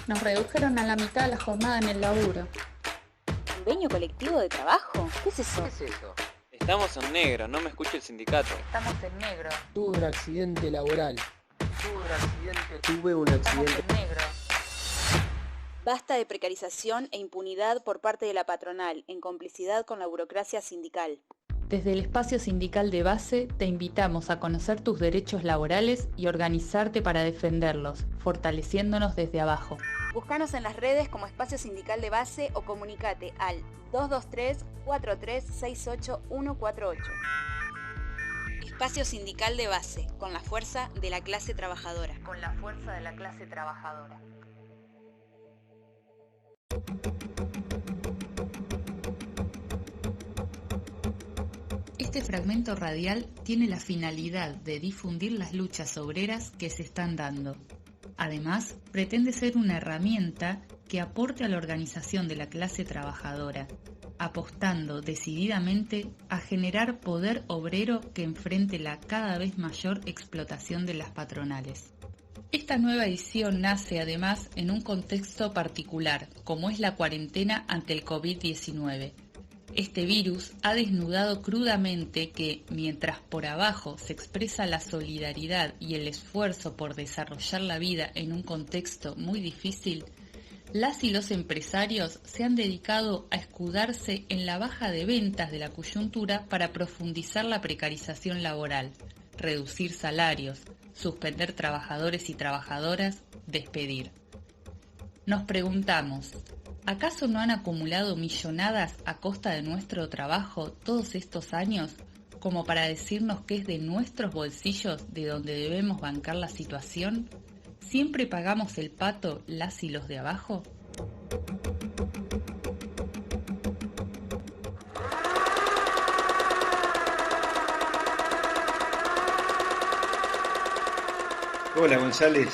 Nos redujeron a la mitad la jornada en el laburo. ¿Convenio colectivo de trabajo? ¿Qué es eso? Estamos en negro, no me escucha el sindicato. Estamos en negro. Tuve un accidente laboral. Tuve un accidente. Estamos en negro. Basta de precarización e impunidad por parte de la patronal, en complicidad con la burocracia sindical. Desde el espacio sindical de base te invitamos a conocer tus derechos laborales y organizarte para defenderlos, fortaleciéndonos desde abajo. Búscanos en las redes como Espacio Sindical de Base o comunicate al 223-4368-148. Espacio Sindical de Base, con la fuerza de la clase trabajadora. Con la fuerza de la clase trabajadora. Este fragmento radial tiene la finalidad de difundir las luchas obreras que se están dando. Además, pretende ser una herramienta que aporte a la organización de la clase trabajadora, apostando decididamente a generar poder obrero que enfrente la cada vez mayor explotación de las patronales. Esta nueva edición nace además en un contexto particular, como es la cuarentena ante el COVID-19. Este virus ha desnudado crudamente que, mientras por abajo se expresa la solidaridad y el esfuerzo por desarrollar la vida en un contexto muy difícil, las y los empresarios se han dedicado a escudarse en la baja de ventas de la coyuntura para profundizar la precarización laboral, reducir salarios, suspender trabajadores y trabajadoras, despedir. Nos preguntamos, ¿acaso no han acumulado millonadas a costa de nuestro trabajo todos estos años como para decirnos que es de nuestros bolsillos de donde debemos bancar la situación? ¿Siempre pagamos el pato las y los de abajo? Hola González,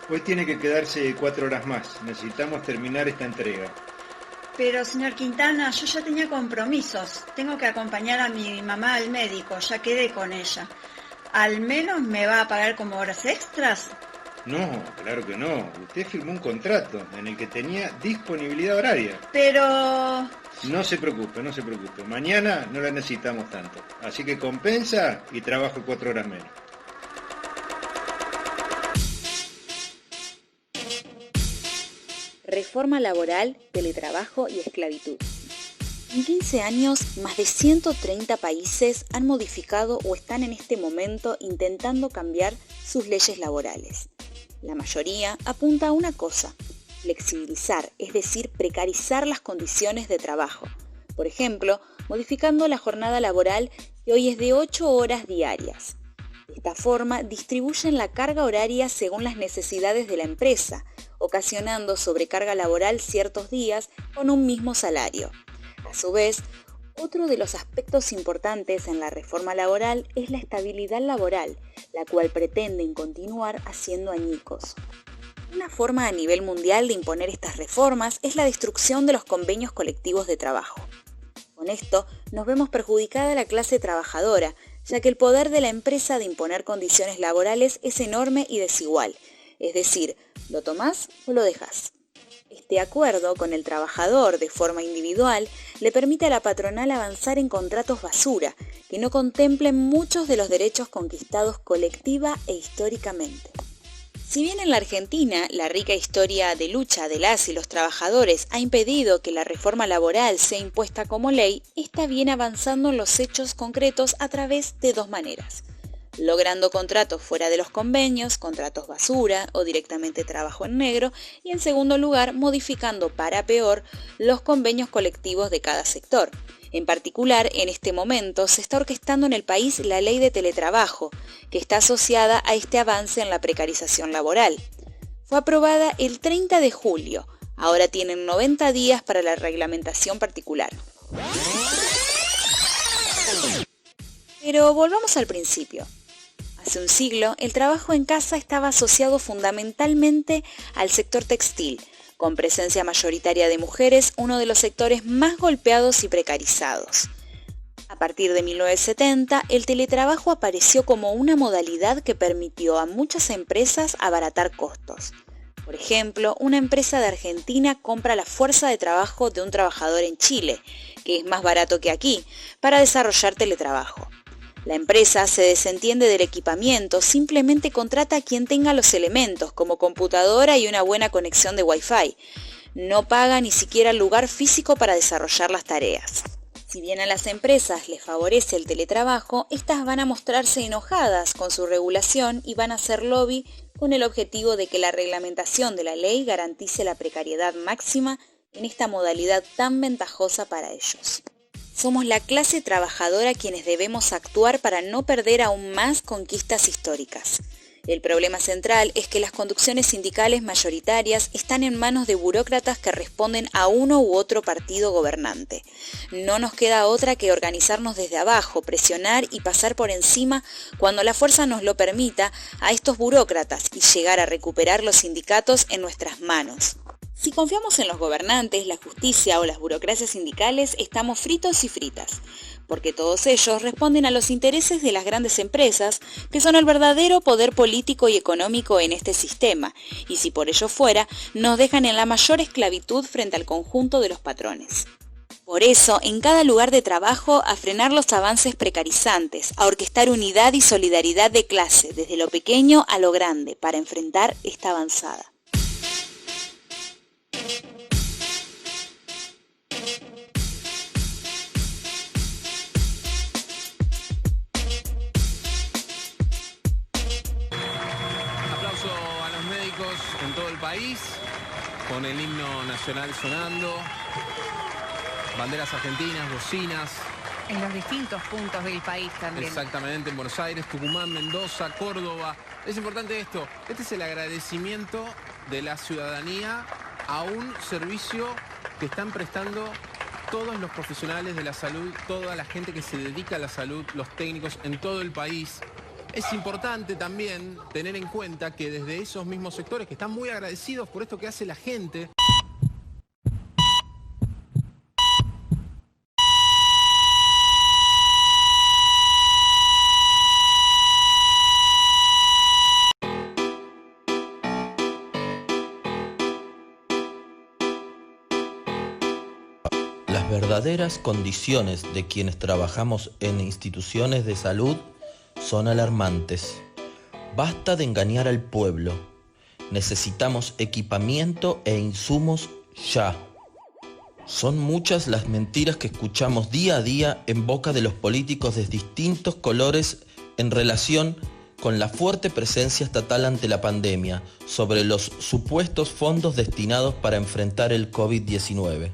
hoy tiene que quedarse 4 horas más, necesitamos terminar esta entrega. Pero, señor Quintana, yo ya tenía compromisos. Tengo que acompañar a mi mamá al médico, ya quedé con ella. ¿Al menos me va a pagar como horas extras? No, claro que no, usted firmó un contrato en el que tenía disponibilidad horaria. Pero... No se preocupe, mañana no la necesitamos tanto, así que compensa y trabajo 4 horas menos. Reforma laboral, teletrabajo y esclavitud. En 15 años, más de 130 países han modificado o están en este momento intentando cambiar sus leyes laborales. La mayoría apunta a una cosa: flexibilizar, es decir, precarizar las condiciones de trabajo. Por ejemplo, modificando la jornada laboral, que hoy es de 8 horas diarias. De esta forma, distribuyen la carga horaria según las necesidades de la empresa, ocasionando sobrecarga laboral ciertos días con un mismo salario. A su vez, otro de los aspectos importantes en la reforma laboral es la estabilidad laboral, la cual pretenden continuar haciendo añicos. Una forma a nivel mundial de imponer estas reformas es la destrucción de los convenios colectivos de trabajo. Con esto nos vemos perjudicada la clase trabajadora, ya que el poder de la empresa de imponer condiciones laborales es enorme y desigual, es decir, ¿lo tomás o lo dejás? Este acuerdo con el trabajador de forma individual le permite a la patronal avanzar en contratos basura, que no contemplen muchos de los derechos conquistados colectiva e históricamente. Si bien en la Argentina la rica historia de lucha de las y los trabajadores ha impedido que la reforma laboral sea impuesta como ley, esta viene avanzando en los hechos concretos a través de dos maneras: logrando contratos fuera de los convenios, contratos basura o directamente trabajo en negro, y en segundo lugar, modificando para peor los convenios colectivos de cada sector. En particular, en este momento se está orquestando en el país la ley de teletrabajo, que está asociada a este avance en la precarización laboral. Fue aprobada el 30 de julio, ahora tienen 90 días para la reglamentación particular. Pero volvamos al principio. Hace un siglo, el trabajo en casa estaba asociado fundamentalmente al sector textil, con presencia mayoritaria de mujeres, uno de los sectores más golpeados y precarizados. A partir de 1970, el teletrabajo apareció como una modalidad que permitió a muchas empresas abaratar costos. Por ejemplo, una empresa de Argentina compra la fuerza de trabajo de un trabajador en Chile, que es más barato que aquí, para desarrollar teletrabajo. La empresa se desentiende del equipamiento, simplemente contrata a quien tenga los elementos, como computadora y una buena conexión de Wi-Fi. No paga ni siquiera el lugar físico para desarrollar las tareas. Si bien a las empresas les favorece el teletrabajo, estas van a mostrarse enojadas con su regulación y van a hacer lobby con el objetivo de que la reglamentación de la ley garantice la precariedad máxima en esta modalidad tan ventajosa para ellos. Somos la clase trabajadora quienes debemos actuar para no perder aún más conquistas históricas. El problema central es que las conducciones sindicales mayoritarias están en manos de burócratas que responden a uno u otro partido gobernante. No nos queda otra que organizarnos desde abajo, presionar y pasar por encima, cuando la fuerza nos lo permita, a estos burócratas y llegar a recuperar los sindicatos en nuestras manos. Si confiamos en los gobernantes, la justicia o las burocracias sindicales, estamos fritos y fritas, porque todos ellos responden a los intereses de las grandes empresas, que son el verdadero poder político y económico en este sistema, y si por ello fuera, nos dejan en la mayor esclavitud frente al conjunto de los patrones. Por eso, en cada lugar de trabajo, a frenar los avances precarizantes, a orquestar unidad y solidaridad de clase, desde lo pequeño a lo grande, para enfrentar esta avanzada. A los médicos en todo el país, con el himno nacional sonando, banderas argentinas, bocinas. En los distintos puntos del país también. Exactamente, en Buenos Aires, Tucumán, Mendoza, Córdoba. Es importante esto. Este es el agradecimiento de la ciudadanía a un servicio que están prestando todos los profesionales de la salud, toda la gente que se dedica a la salud, los técnicos en todo el país. Es importante también tener en cuenta que desde esos mismos sectores que están muy agradecidos por esto que hace la gente. Las verdaderas condiciones de quienes trabajamos en instituciones de salud son alarmantes. Basta de engañar al pueblo. Necesitamos equipamiento e insumos ya. Son muchas las mentiras que escuchamos día a día en boca de los políticos de distintos colores en relación con la fuerte presencia estatal ante la pandemia sobre los supuestos fondos destinados para enfrentar el COVID-19.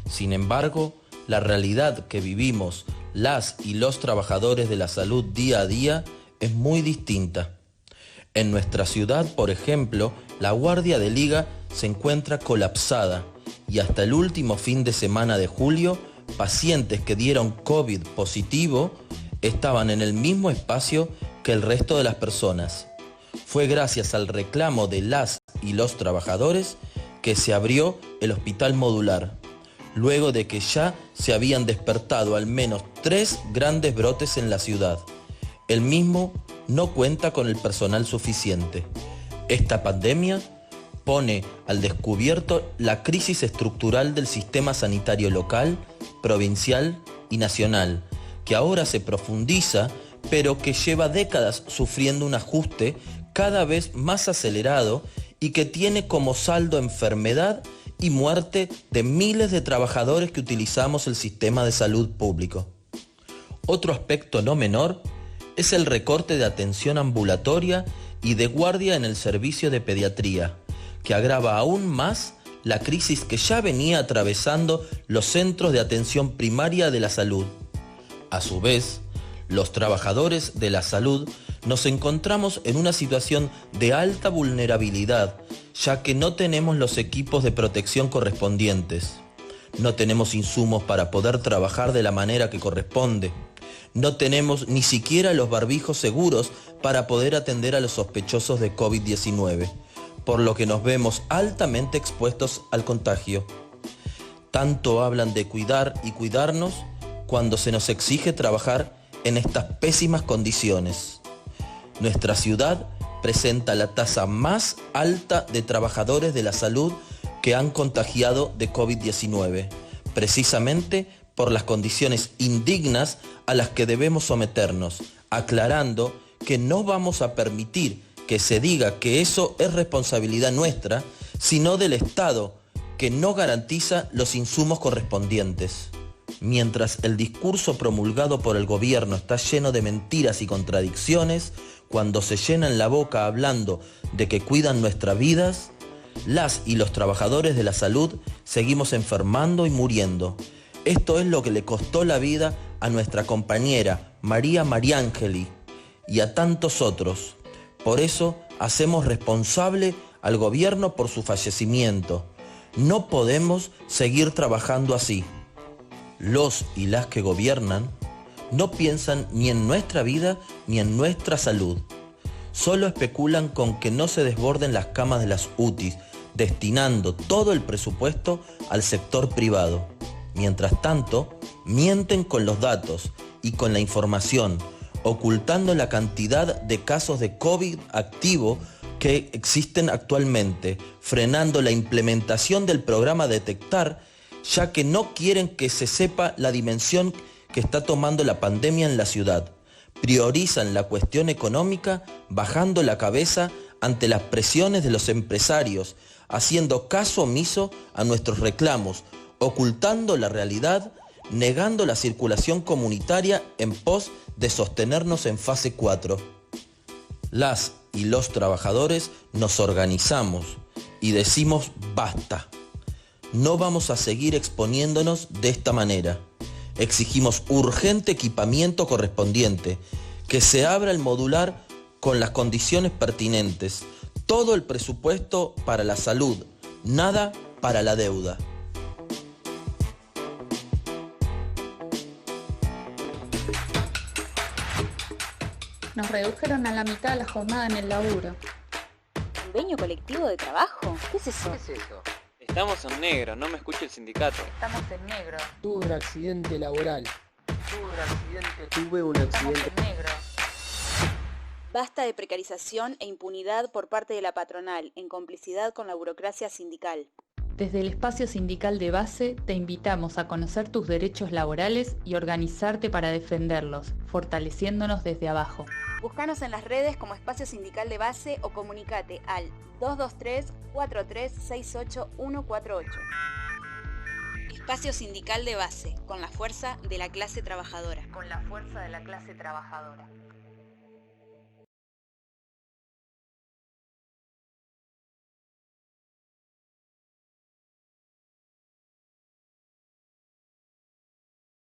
Sin embargo, la realidad que vivimos las y los trabajadores de la salud día a día es muy distinta. En nuestra ciudad, por ejemplo, la guardia de liga se encuentra colapsada y hasta el último fin de semana de julio, pacientes que dieron COVID positivo estaban en el mismo espacio que el resto de las personas. Fue gracias al reclamo de las y los trabajadores que se abrió el hospital modular, luego de que ya se habían despertado al menos 3 grandes brotes en la ciudad. El mismo no cuenta con el personal suficiente. Esta pandemia pone al descubierto la crisis estructural del sistema sanitario local, provincial y nacional, que ahora se profundiza, pero que lleva décadas sufriendo un ajuste cada vez más acelerado y que tiene como saldo enfermedad y muerte de miles de trabajadores que utilizamos el sistema de salud público. Otro aspecto no menor es el recorte de atención ambulatoria y de guardia en el servicio de pediatría, que agrava aún más la crisis que ya venía atravesando los centros de atención primaria de la salud. A su vez, los trabajadores de la salud nos encontramos en una situación de alta vulnerabilidad, ya que no tenemos los equipos de protección correspondientes. No tenemos insumos para poder trabajar de la manera que corresponde. No tenemos ni siquiera los barbijos seguros para poder atender a los sospechosos de COVID-19, por lo que nos vemos altamente expuestos al contagio. Tanto hablan de cuidar y cuidarnos cuando se nos exige trabajar en estas pésimas condiciones. Nuestra ciudad presenta la tasa más alta de trabajadores de la salud que han contagiado de COVID-19, precisamente por las condiciones indignas a las que debemos someternos, aclarando que no vamos a permitir que se diga que eso es responsabilidad nuestra, sino del Estado, que no garantiza los insumos correspondientes. Mientras el discurso promulgado por el gobierno está lleno de mentiras y contradicciones, cuando se llenan la boca hablando de que cuidan nuestras vidas, las y los trabajadores de la salud seguimos enfermando y muriendo. Esto es lo que le costó la vida a nuestra compañera María Mariángeli y a tantos otros. Por eso hacemos responsable al gobierno por su fallecimiento. No podemos seguir trabajando así. Los y las que gobiernan no piensan ni en nuestra vida ni en nuestra salud. Solo especulan con que no se desborden las camas de las UTIs, destinando todo el presupuesto al sector privado. Mientras tanto, mienten con los datos y con la información, ocultando la cantidad de casos de COVID activo que existen actualmente, frenando la implementación del programa Detectar, ya que no quieren que se sepa la dimensión que está tomando la pandemia en la ciudad. Priorizan la cuestión económica, bajando la cabeza ante las presiones de los empresarios, haciendo caso omiso a nuestros reclamos, ocultando la realidad, negando la circulación comunitaria en pos de sostenernos en fase 4. Las y los trabajadores nos organizamos y decimos basta. No vamos a seguir exponiéndonos de esta manera. Exigimos urgente equipamiento correspondiente, que se abra el modular con las condiciones pertinentes, todo el presupuesto para la salud, nada para la deuda. Nos redujeron a la mitad la jornada en el laburo. ¿Convenio colectivo de trabajo? ¿Qué es eso? ¿Qué es eso? Estamos en negro, no me escucha el sindicato. Estamos en negro. Tuve un accidente laboral. Tuve un accidente. Estamos en negro. Basta de precarización e impunidad por parte de la patronal, en complicidad con la burocracia sindical. Desde el espacio sindical de base te invitamos a conocer tus derechos laborales y organizarte para defenderlos, fortaleciéndonos desde abajo. Búscanos en las redes como Espacio Sindical de Base o comunicate al 223-4368-148. Espacio Sindical de Base, con la fuerza de la clase trabajadora. Con la fuerza de la clase trabajadora.